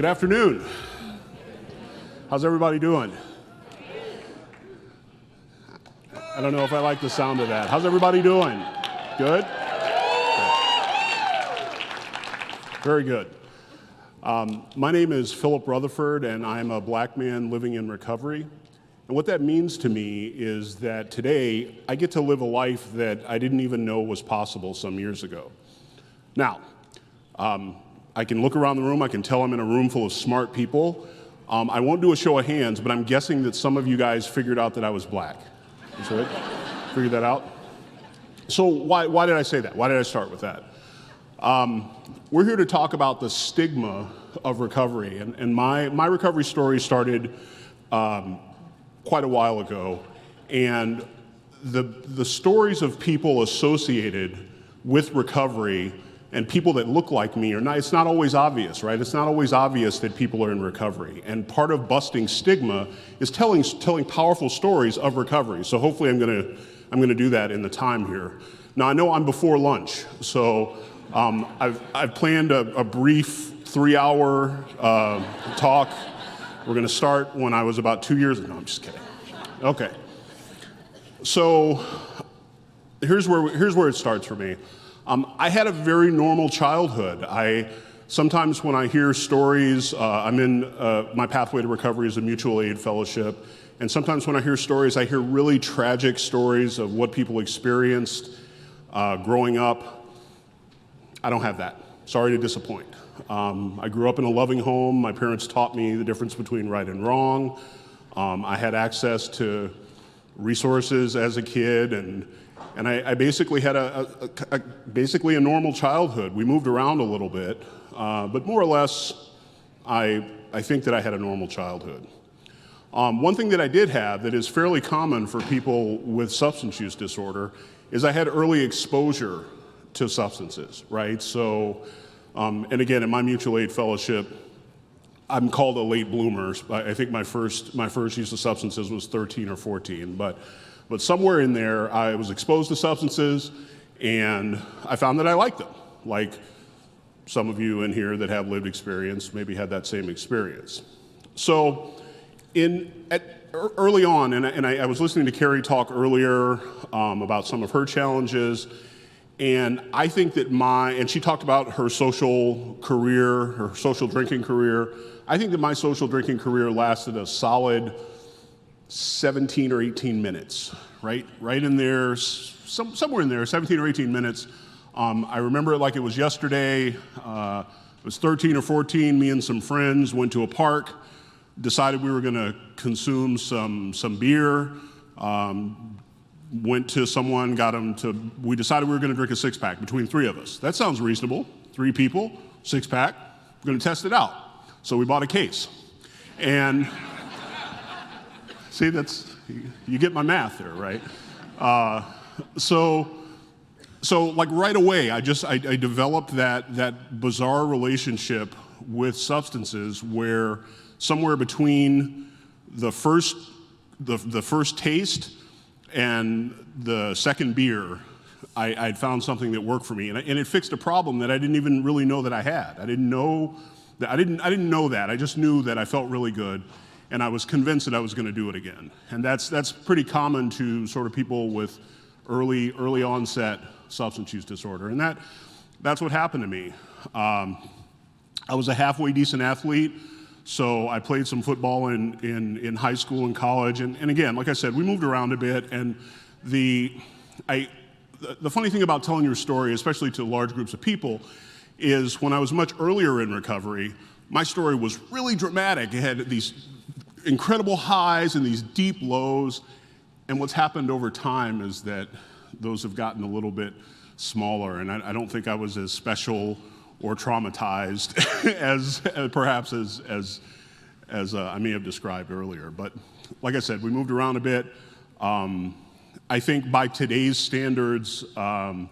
afternoon. How's everybody doing? I don't know if I like the sound of that. How's everybody doing? Good? Very good. My name is Philip Rutherford, and I'm a black man living in recovery. And what that means to me is that today I get to live a life that I didn't even know was possible some years ago. Now, I can look around the room, I can tell I'm in a room full of smart people. I won't do a show of hands, but I'm guessing that some of you guys figured out that I was black. That's right? Figured that out? So why did I say that? Why did I start with that? We're here to talk about the stigma of recovery. And my recovery story started quite a while ago. And the stories of people associated with recovery and people that look like me it's not always obvious, right? It's not always obvious that people are in recovery. And part of busting stigma is telling powerful stories of recovery. So hopefully I'm gonna do that in the time here. Now I know I'm before lunch, so I've planned a brief 3-hour talk. We're gonna start when I was about 2 years. No, I'm just kidding. Okay. So here's where it starts for me. I had a very normal childhood. Sometimes when I hear stories, I'm in my pathway to recovery is a mutual aid fellowship, and sometimes when I hear stories, I hear really tragic stories of what people experienced growing up. I don't have that. Sorry to disappoint. I grew up in a loving home. My parents taught me the difference between right and wrong. I had access to resources as a kid, and I basically had basically a normal childhood. We moved around a little bit, but more or less, I think that I had a normal childhood. One thing that I did have that is fairly common for people with substance use disorder is I had early exposure to substances, right? So, and again, in my mutual aid fellowship, I'm called a late bloomer. I think my first use of substances was 13 or 14, but somewhere in there, I was exposed to substances, and I found that I liked them. Like some of you in here that have lived experience maybe had that same experience. So early on, and I was listening to Carrie talk earlier about some of her challenges, and I think that and she talked about her social drinking career. I think that my social drinking career lasted a solid 17 or 18 minutes, right in there, somewhere in there, 17 or 18 minutes. I remember it like it was yesterday. It was 13 or 14, me and some friends went to a park, decided we were gonna consume some beer, went to someone, we decided we were gonna drink a 6-pack between 3 of us. That sounds reasonable, 3 people, 6-pack, we're gonna test it out. So we bought a case. And see, you get my math there, right? So like right away, I developed that bizarre relationship with substances where somewhere between the first taste and the second beer, I'd found something that worked for me, and it fixed a problem that I didn't even really know that I had. I didn't know that. I just knew that I felt really good, and I was convinced that I was going to do it again. And that's pretty common to sort of people with early onset substance use disorder, and that's what happened to me. I was a halfway decent athlete, so I played some football in high school and college, and again, like I said, we moved around a bit, and the funny thing about telling your story, especially to large groups of people, is when I was much earlier in recovery, my story was really dramatic. It had these incredible highs and these deep lows, and what's happened over time is that those have gotten a little bit smaller, and I don't think I was as special or traumatized as perhaps as I may have described earlier. But like I said, we moved around a bit. I think by today's standards, I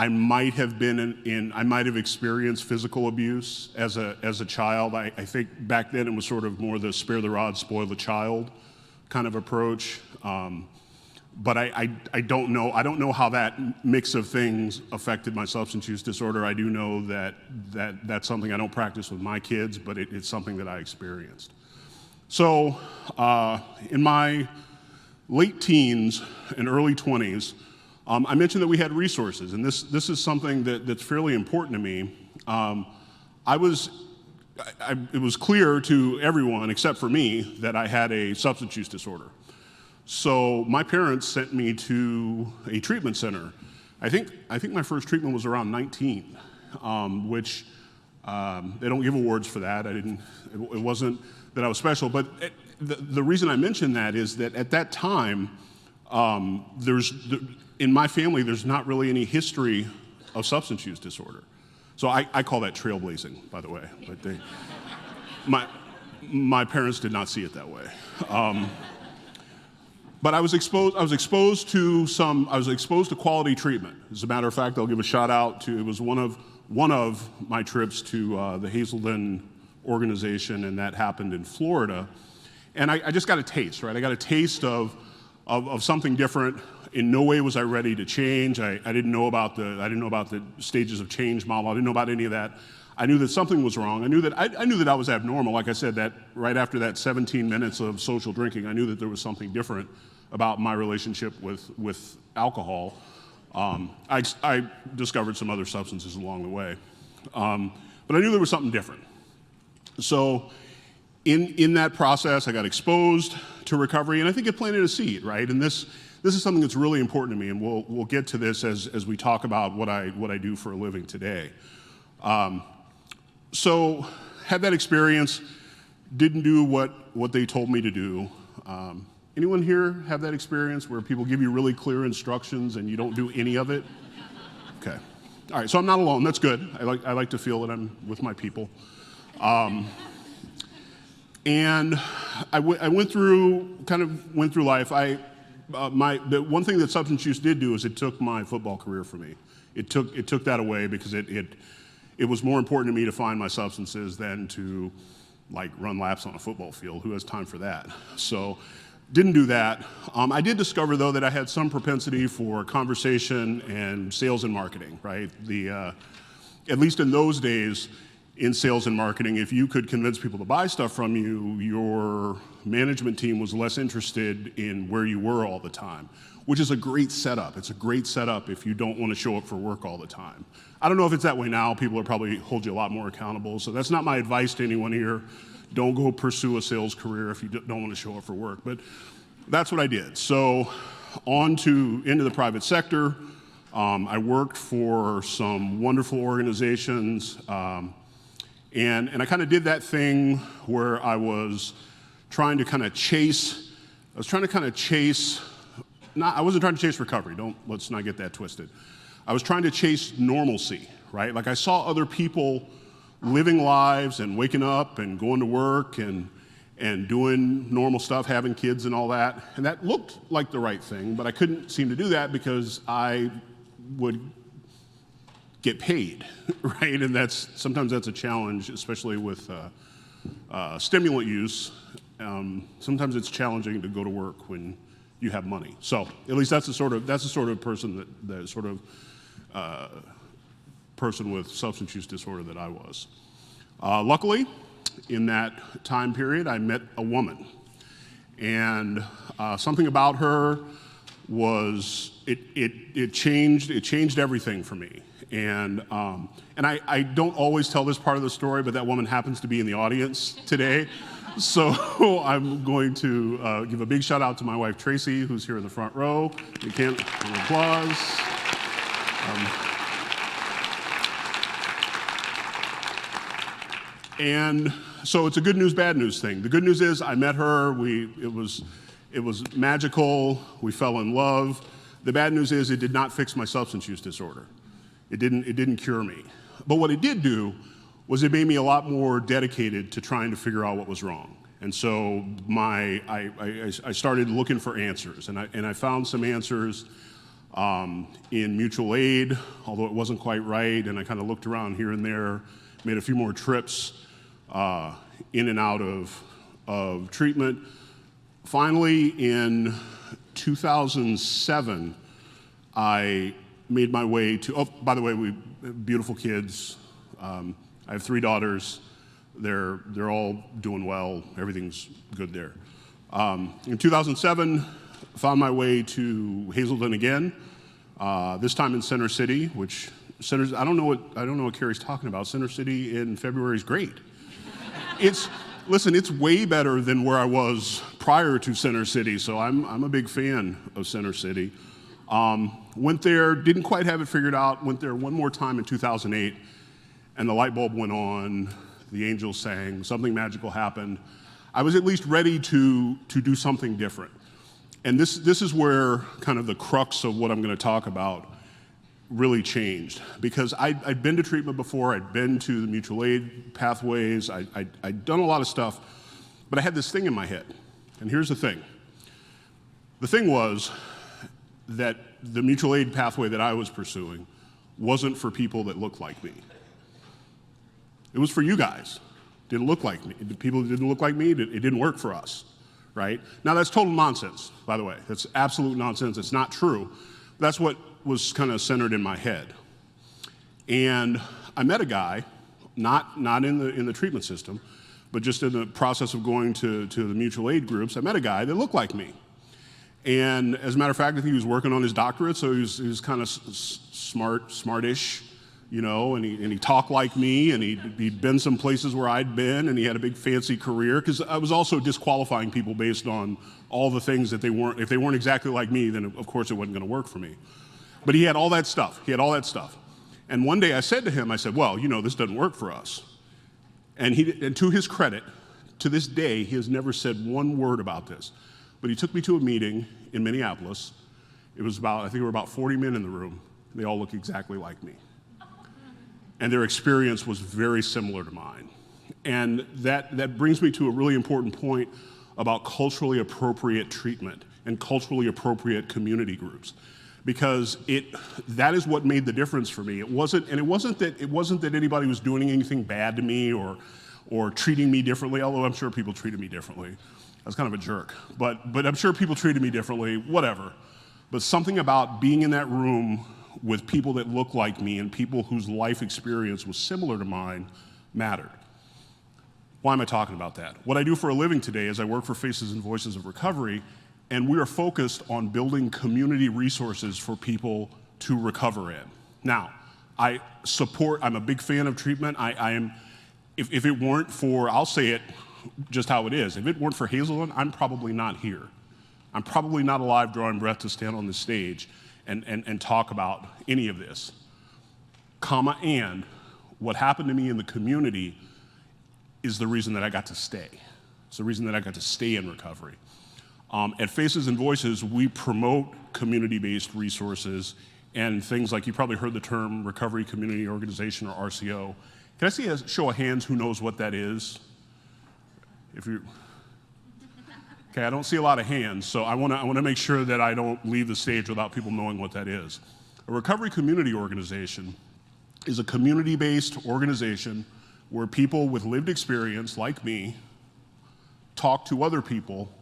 might have experienced physical abuse as a child. I think back then it was sort of more the spare the rod, spoil the child kind of approach. but I don't know how that mix of things affected my substance use disorder. I do know that that's something I don't practice with my kids, but it's something that I experienced. So in my late teens and early 20s, I mentioned that we had resources, and this is something that's fairly important to me. It was clear to everyone except for me that I had a substance use disorder. So my parents sent me to a treatment center. I think my first treatment was around 19, which they don't give awards for that. It wasn't that I was special, but the reason I mention that is that at that time, in my family, there's not really any history of substance use disorder. So I call that trailblazing, by the way. But my parents did not see it that way. But I was exposed to quality treatment. As a matter of fact, I'll give a shout out to, it was one of my trips to the Hazelden organization, and that happened in Florida. And I just got a taste, right? I got a taste of something different. In no way was I ready to change. I didn't know about the stages of change model. I didn't know about any of that. I knew that something was wrong. I knew that I was abnormal. Like I said, that right after that 17 minutes of social drinking, I knew that there was something different about my relationship with alcohol. I discovered some other substances along the way, but I knew there was something different. So in that process, I got exposed to recovery, and I think it planted a seed, right? And this is something that's really important to me, and we'll get to this as we talk about what I do for a living today. So had that experience, didn't do what they told me to do. Anyone here have that experience where people give you really clear instructions and you don't do any of it? Okay. All right, so I'm not alone. That's good. I like to feel that I'm with my people. And I went through life. The one thing that substance use did do is it took my football career from me. It took that away because it was more important to me to find my substances than to run laps on a football field. Who has time for that? So didn't do that. I did discover though that I had some propensity for conversation and sales and marketing, right? At least in those days, in sales and marketing, if you could convince people to buy stuff from you, your management team was less interested in where you were all the time, which is a great setup. It's a great setup if you don't want to show up for work all the time. I don't know if it's that way now. People will probably hold you a lot more accountable. So that's not my advice to anyone here. Don't go pursue a sales career if you don't want to show up for work. But that's what I did. So into the private sector. I worked for some wonderful organizations. And I kind of did that thing where I was trying to kind of chase, I wasn't trying to chase recovery, let's not get that twisted. I was trying to chase normalcy, right? Like I saw other people living lives and waking up and going to work and doing normal stuff, having kids and all that. And that looked like the right thing, but I couldn't seem to do that because I would get paid, right? And sometimes that's a challenge, especially with stimulant use. Sometimes it's challenging to go to work when you have money. So at least that's the sort of person person with substance use disorder that I was. Luckily, in that time period, I met a woman, and something about her was it changed everything for me. And I don't always tell this part of the story, but that woman happens to be in the audience today. So I'm going to give a big shout out to my wife, Tracy, who's here in the front row. You can't, applause. And so it's a good news, bad news thing. The good news is I met her, it was magical, we fell in love. The bad news is it did not fix my substance use disorder. It didn't cure me. But what it did do was it made me a lot more dedicated to trying to figure out what was wrong. And so I started looking for answers, and I found some answers in mutual aid, although it wasn't quite right, and I kind of looked around here and there, made a few more trips in and out of treatment. Finally, in 2007, I made my way to, oh, by the way, we beautiful kids. I have 3 daughters. They're all doing well. Everything's good there. In 2007, found my way to Hazleton again. This time in Center City, which I don't know what Carrie's talking about. Center City in February is great. Listen, it's way better than where I was prior to Center City, so I'm a big fan of Center City. Went there, didn't quite have it figured out. Went there one more time in 2008, and the light bulb went on. The angels sang. Something magical happened. I was at least ready to do something different. And this is where kind of the crux of what I'm going to talk about really changed, because I'd been to treatment before, I'd been to the mutual aid pathways, I'd done a lot of stuff, but I had this thing in my head. And here's the thing. The thing was that the mutual aid pathway that I was pursuing wasn't for people that looked like me. It was for you guys. Didn't look like me. The people that didn't look like me, it didn't work for us, right? Now that's total nonsense, by the way. That's absolute nonsense. It's not true. That's what was kind of centered in my head. And I met a guy, not in the treatment system, but just in the process of going to the mutual aid groups, I met a guy that looked like me. And as a matter of fact, I think he was working on his doctorate, so he was kind of smartish, you know, and he talked like me, and he'd been some places where I'd been, and he had a big fancy career, because I was also disqualifying people based on all the things that if they weren't exactly like me, then of course it wasn't going to work for me. But he had all that stuff. And one day I said to him, I said, well, you know, this doesn't work for us. And to his credit, to this day, he has never said one word about this. But he took me to a meeting in Minneapolis. It was I think there were about 40 men in the room. They all look exactly like me. And their experience was very similar to mine. And that brings me to a really important point about culturally appropriate treatment and culturally appropriate community groups. Because that is what made the difference for me. It wasn't that anybody was doing anything bad to me or treating me differently, although I'm sure people treated me differently. I was kind of a jerk, but I'm sure people treated me differently, whatever. But something about being in that room with people that looked like me and people whose life experience was similar to mine mattered. Why am I talking about that? What I do for a living today is I work for Faces and Voices of Recovery, and we are focused on building community resources for people to recover in. Now, I'm a big fan of treatment. If it weren't for, I'll say it just how it is, if it weren't for Hazleton, I'm probably not here. I'm probably not alive drawing breath to stand on this stage and talk about any of this. And what happened to me in the community is the reason that I got to stay. It's the reason that I got to stay in recovery. At Faces and Voices, we promote community-based resources and things like, you probably heard the term Recovery Community Organization, or RCO. Can I see a show of hands who knows what that is? Okay, I don't see a lot of hands, so I want to make sure that I don't leave the stage without people knowing what that is. A Recovery Community Organization is a community-based organization where people with lived experience, like me, talk to other people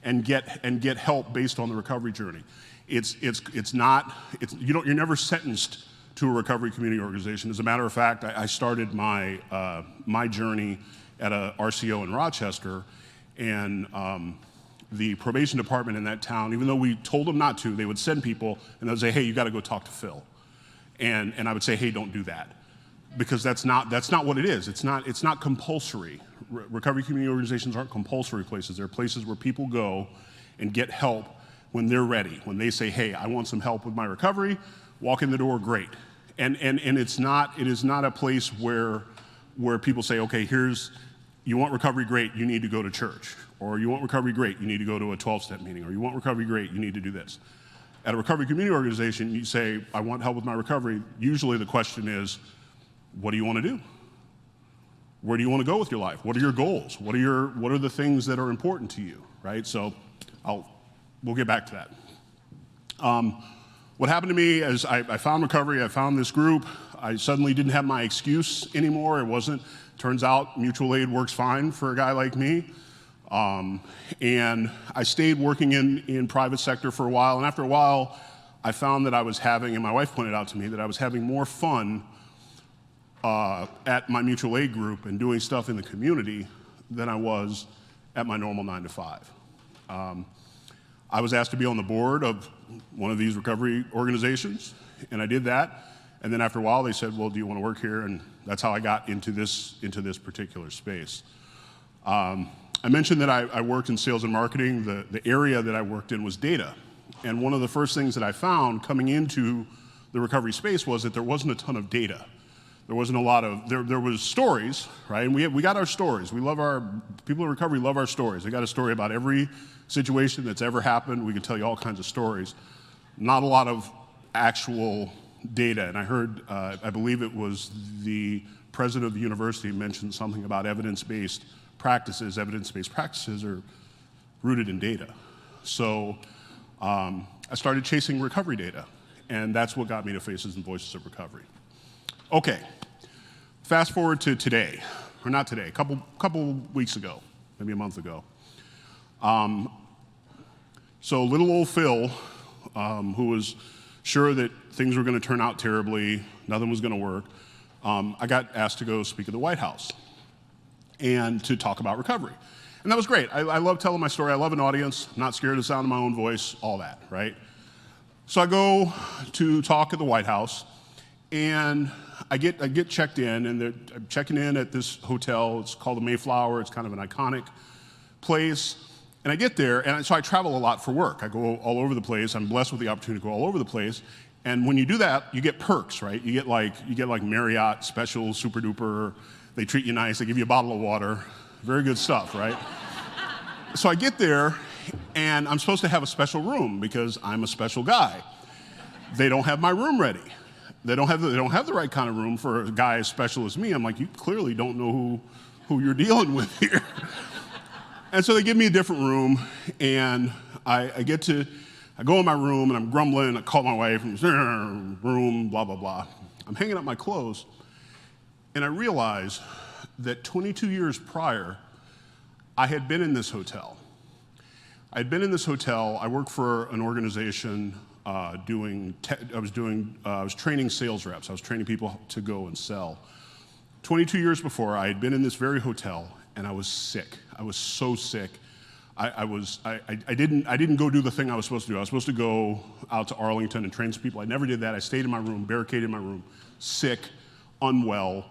and get help based on the recovery journey. You're never sentenced to a recovery community organization. As a matter of fact, I started my journey at a RCO in Rochester, and the probation department in that town, even though we told them not to, they would send people and they'd say, hey, you got to go talk to Phil. And I would say, hey, don't do that. Because that's not what it is. It's not compulsory. Recovery community organizations aren't compulsory places. They're places where people go and get help when they're ready. When they say, hey, I want some help with my recovery, walk in the door, great. And it is not a place where people say, okay, you want recovery, great, you need to go to church. Or you want recovery, great, you need to go to a 12-step meeting. Or you want recovery, great, you need to do this. At a recovery community organization, you say, I want help with my recovery. Usually the question is, what do you want to do? Where do you want to go with your life? What are your goals? What are the things that are important to you, right? So we'll get back to that. What happened to me is I found recovery, I found this group. I suddenly didn't have my excuse anymore. Turns out mutual aid works fine for a guy like me. And I stayed working in private sector for a while, and after a while, I found that I was having, and my wife pointed out to me, that I was having more fun at my mutual aid group and doing stuff in the community than I was at my normal 9 to 5. I was asked to be on the board of one of these recovery organizations, and I did that. And then after a while, they said, well, do you want to work here? And that's how I got into this particular space. I mentioned that I worked in sales and marketing. The area that I worked in was data. And one of the first things that I found coming into the recovery space was that there wasn't a ton of data. There wasn't a lot of, there was stories, right? And we got our stories. People in recovery love our stories. They got a story about every situation that's ever happened. We can tell you all kinds of stories. Not a lot of actual data. And I heard, I believe it was the president of the university mentioned something about evidence-based practices. Evidence-based practices are rooted in data. So I started chasing recovery data, and that's what got me to Faces and Voices of Recovery. Okay, fast forward to today, or not today, a couple weeks ago, maybe a month ago. So little old Phil, who was sure that things were going to turn out terribly, nothing was going to work, I got asked to go speak at the White House and to talk about recovery. And that was great. I love telling my story. I love an audience. I'm not scared of the sound of my own voice, all that, right? So I go to talk at the White House, and I get checked in, and I'm checking in at this hotel. It's called the Mayflower. It's kind of an iconic place. And I get there, and so I travel a lot for work. I go all over the place. I'm blessed with the opportunity to go all over the place. And when you do that, you get perks, right? You get like Marriott special, super duper. They treat you nice. They give you a bottle of water. Very good stuff, right? So I get there, and I'm supposed to have a special room because I'm a special guy. They don't have my room ready. They don't have the right kind of room for a guy as special as me. I'm like, you clearly don't know who you're dealing with here. And so they give me a different room, and I go in my room, and I'm grumbling. I call my wife, and room, blah, blah, blah. I'm hanging up my clothes, and I realize that 22 years prior, I had been in this hotel. I had been in this hotel. I worked for an organization I was training sales reps. I was training people to go and sell. 22 years before, I had been in this very hotel, and I was sick. I was so sick. I didn't go do the thing I was supposed to do. I was supposed to go out to Arlington and train some people. I never did that. I stayed in my room, barricaded in my room, sick, unwell.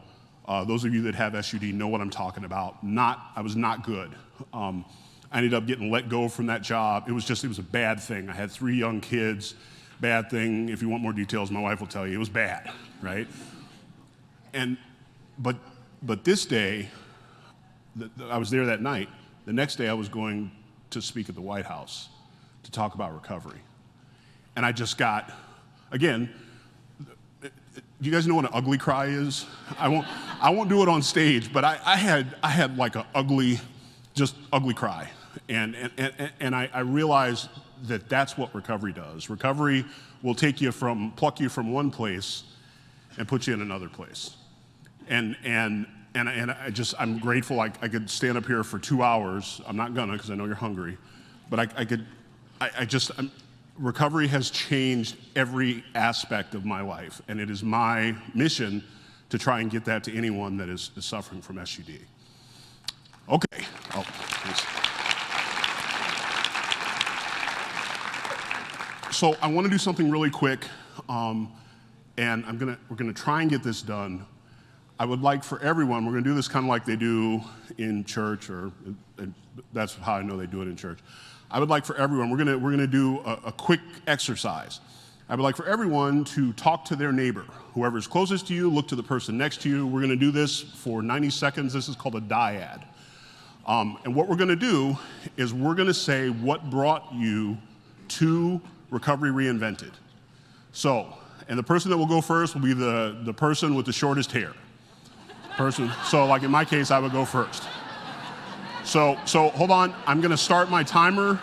Those of you that have SUD know what I'm talking about. I was not good. I ended up getting let go from that job. It was a bad thing. I had 3 young kids. Bad thing. If you want more details, my wife will tell you. It was bad, right? But this day, I was there that night. The next day, I was going to speak at the White House to talk about recovery. And I just got, again, do you guys know what an ugly cry is? I won't do it on stage, but I had like an ugly cry. And I realized that that's what recovery does. Recovery will pluck you from one place and put you in another place. And I'm grateful I could stand up here for 2 hours. I'm not gonna, because I know you're hungry, but recovery has changed every aspect of my life, and it is my mission to try and get that to anyone that is suffering from SUD. Okay. Oh, thanks. So I want to do something really quick, and we're gonna try and get this done. I would like for everyone, we're gonna do this kind of like they do in church, and that's how I know they do it in church. I would like for everyone, we're gonna do a quick exercise. I would like for everyone to talk to their neighbor. Whoever's closest to you, look to the person next to you. We're gonna do this for 90 seconds. This is called a dyad. And what we're gonna do is we're gonna say what brought you to Recovery Reinvented. So, and the person that will go first will be the person with the shortest hair. So like in my case, I would go first. So hold on, I'm gonna start my timer.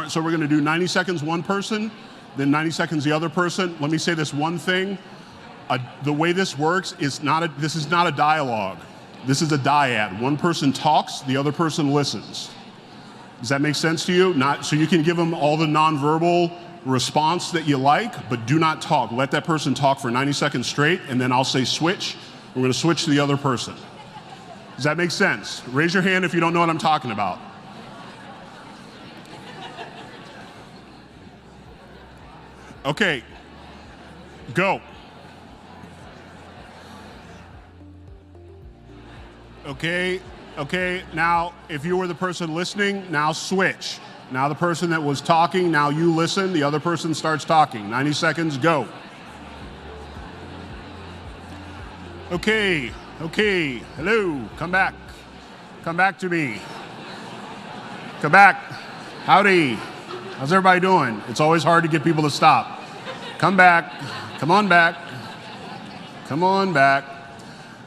So we're gonna do 90 seconds one person, then 90 seconds the other person. Let me say this one thing. The way this works is this is not a dialogue. This is a dyad. One person talks, the other person listens. Does that make sense to you? Not so you can give them all the nonverbal response that you like, but do not talk. Let that person talk for 90 seconds straight, and then I'll say switch. We're going to switch to the other person. Does that make sense? Raise your hand if you don't know what I'm talking about. Okay, go. Okay, now if you were the person listening, now switch. Now the person that was talking, now you listen, the other person starts talking. 90 seconds, go. Okay, hello, come back. Come back to me. Come back. Howdy. How's everybody doing? It's always hard to get people to stop. Come back. Come on back. Come on back.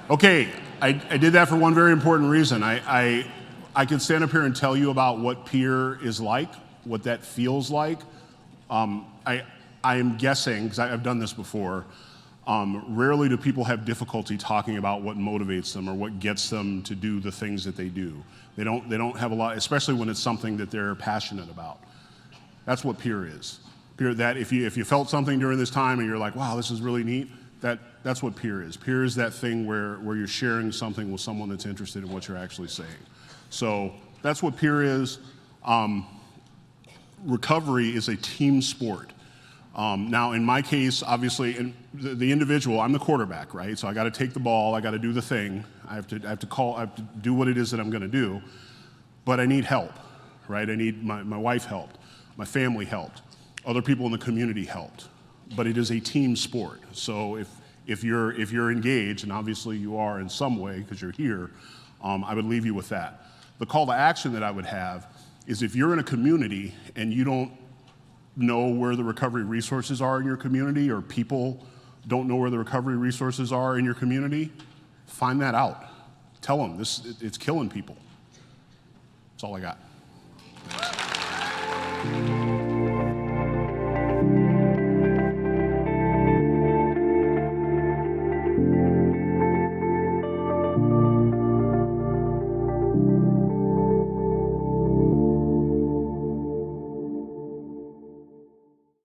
Okay, I did that for one very important reason. I could stand up here and tell you about what peer is like, what that feels like. I am guessing, because I've done this before, rarely do people have difficulty talking about what motivates them or what gets them to do the things that they do. They don't have a lot, especially when it's something that they're passionate about. That's what peer is. Peer, that if you felt something during this time and you're like, wow, this is really neat, that's what peer is. Peer is that thing where you're sharing something with someone that's interested in what you're actually saying. So that's what peer is. Recovery is a team sport. Now, in my case, obviously, the individual, I'm the quarterback, right? So I got to take the ball, I got to do the thing, I have to do what it is that I'm going to do, but I need help, right? I need my wife helped, my family helped, other people in the community helped, but it is a team sport. So if you're engaged, and obviously you are in some way because you're here, I would leave you with that. The call to action that I would have is if you're in a community and you don't know where the recovery resources are in your community, or people don't know where the recovery resources are in your community, find that out. Tell them it's killing people. That's all I got.